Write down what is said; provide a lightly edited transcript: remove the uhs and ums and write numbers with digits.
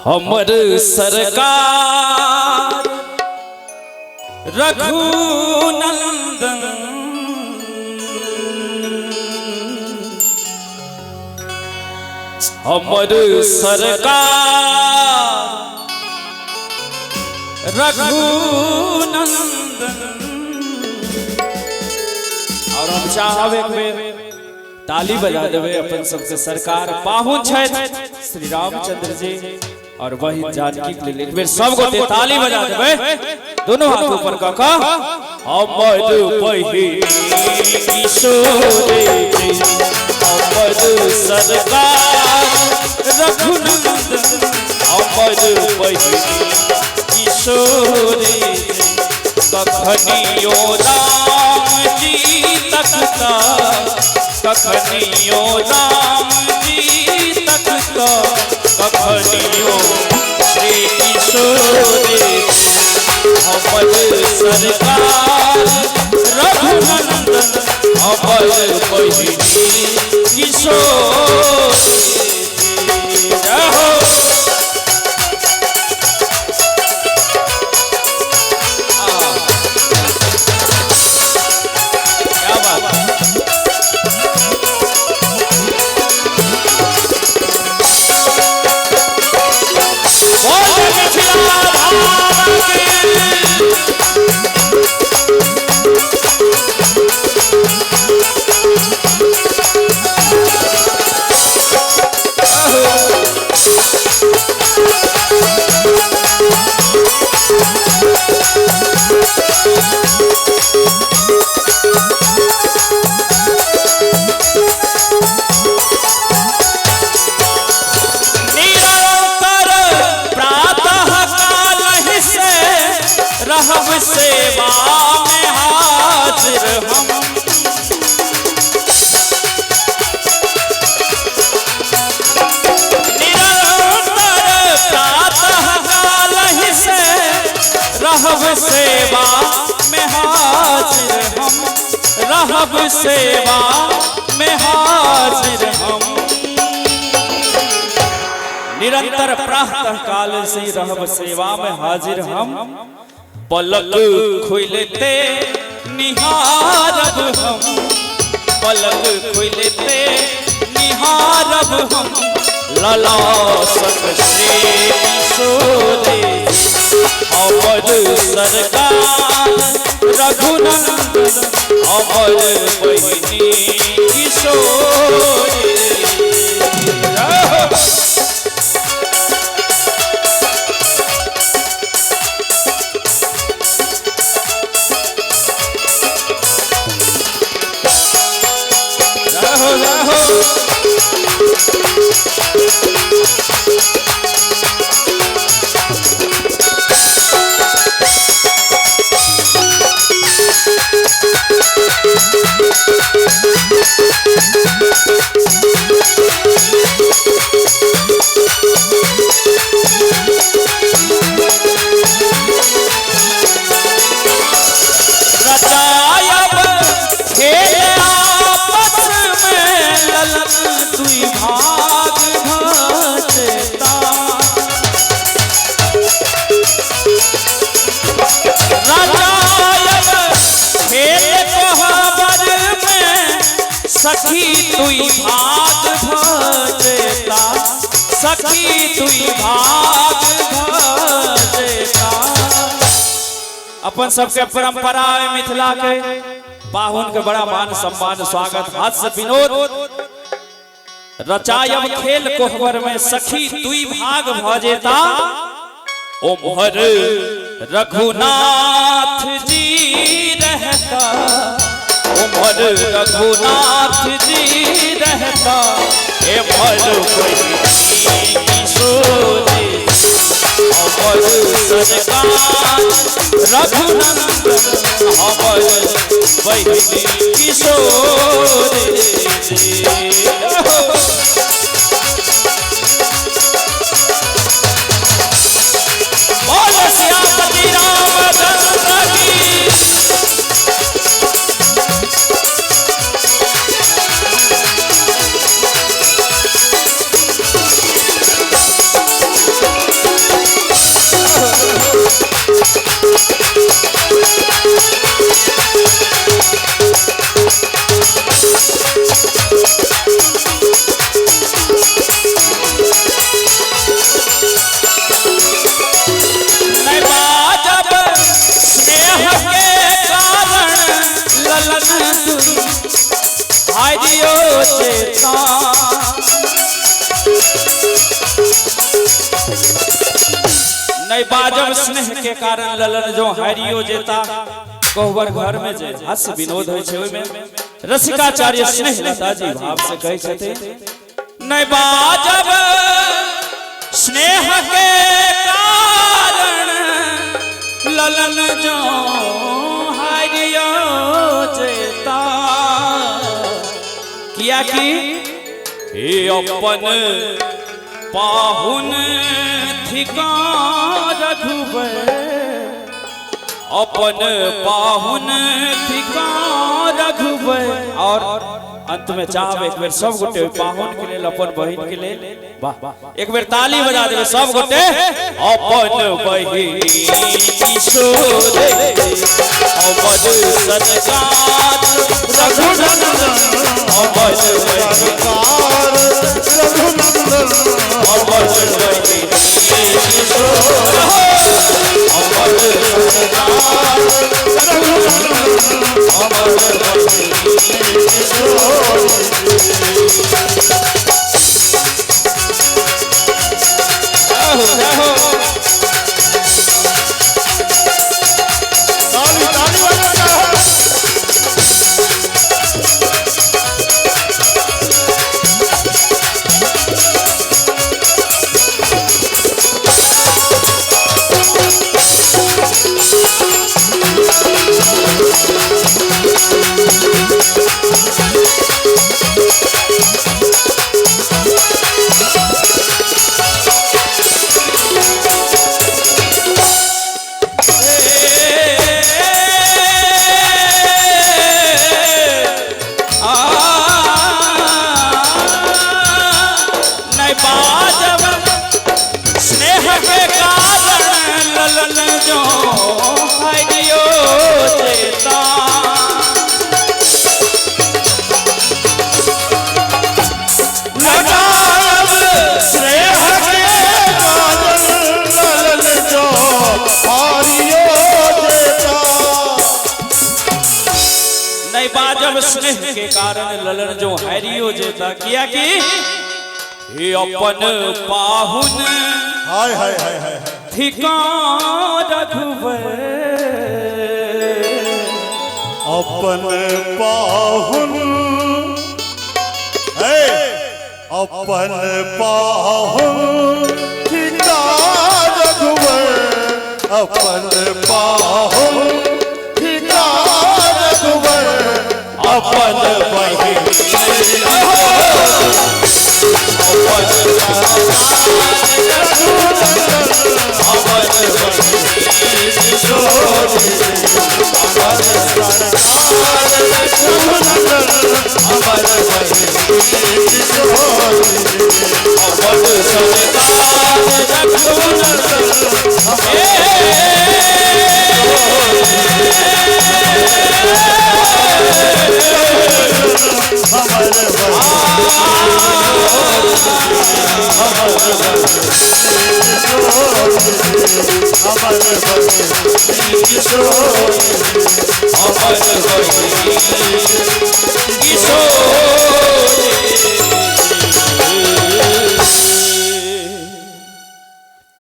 हमर सरकार रघुनंदन हमर सरकार रघुनंदन। और हम चाहबे ताली बजा देवे अपन सबके सरकार पाहुन छथि श्री रामचंद्र जी और वही जानकी के लिए एक बेर सब गोटे ताली बजा देवे दोनों हाथ ऊपर क हमर बहिनी किशोरी हमर सरकार रघुनंदन हमर बहिनी किशोरी कखनियो राम जी तकता कखनियो राम जी तकता कखनियो श्री किशोरी हमर सरकार रघुनंदन हमर बहिनी किशोरी। रहब सेवा में हाजिर हम निरंतर प्रातः काल ही से रहब सेवा में हाजिर हम रहब सेवा में हाजिर हम निरंतर प्रातः काल से रहब सेवा में हाजिर हम पलक खुलते निहारब हम पलक खुलते निहारब हम लला सक श्री किशोरी हमर सरकार रघुनंदन हमर बहिनी किशोरी। सखी तुई भाग भजेता सखी तुई भाग भजेता। अपन सबके परंपरा है मिथिला के पाहुन के बड़ा मान सम्मान स्वागत हास्य विनोद रचायब खेल कोहबर में सखी तुई भाग भजेता ओमहर रघुनाथ जी रहता उमर रघुनाथ जी रहता एमर बहिनी किशोरी हमर सरकार रघुनंदन हमर बहिनी किशोरी। बोल श्यामती रामचंद्र की चेता। नहीं बाजब स्नेह के कारण ललन जो हरियो जेता। कोहबर घर में जे हस विनोद होय छे, ओय में रसिकाचार्य स्नेह लता जी भाव से कहे छथे, नहीं बाजब स्नेह के कारण ललन जो हरियो जेता। किया कि हे अपन पाहुन थिका रघुबर, अपन पाहुन थिका रघुबर। और अंत में चाहब एक बेर सब गोटे पाहुन के लिए, अपन बहिन के लिए वाह एक बेर ताली बजा देवे सब गोटे। अपन बहिन किशोर अमर सत्कार रघुनंदन, अमर सरकार रघुनंदन, अमर बहिन किशोर अमर सत्कार रघुनंदन, अमर बहिन किशोर। स्नेह के कारण ललन जो हैरियो जेता। किया कि हे अपन पाहुन हाय हाय हाय हाय थिका रघुबर, अपन पाहुन है, अपन पाहुन थिका रघुबर, अपन पाहुन थिका रघुबर, अपन बहिन अमर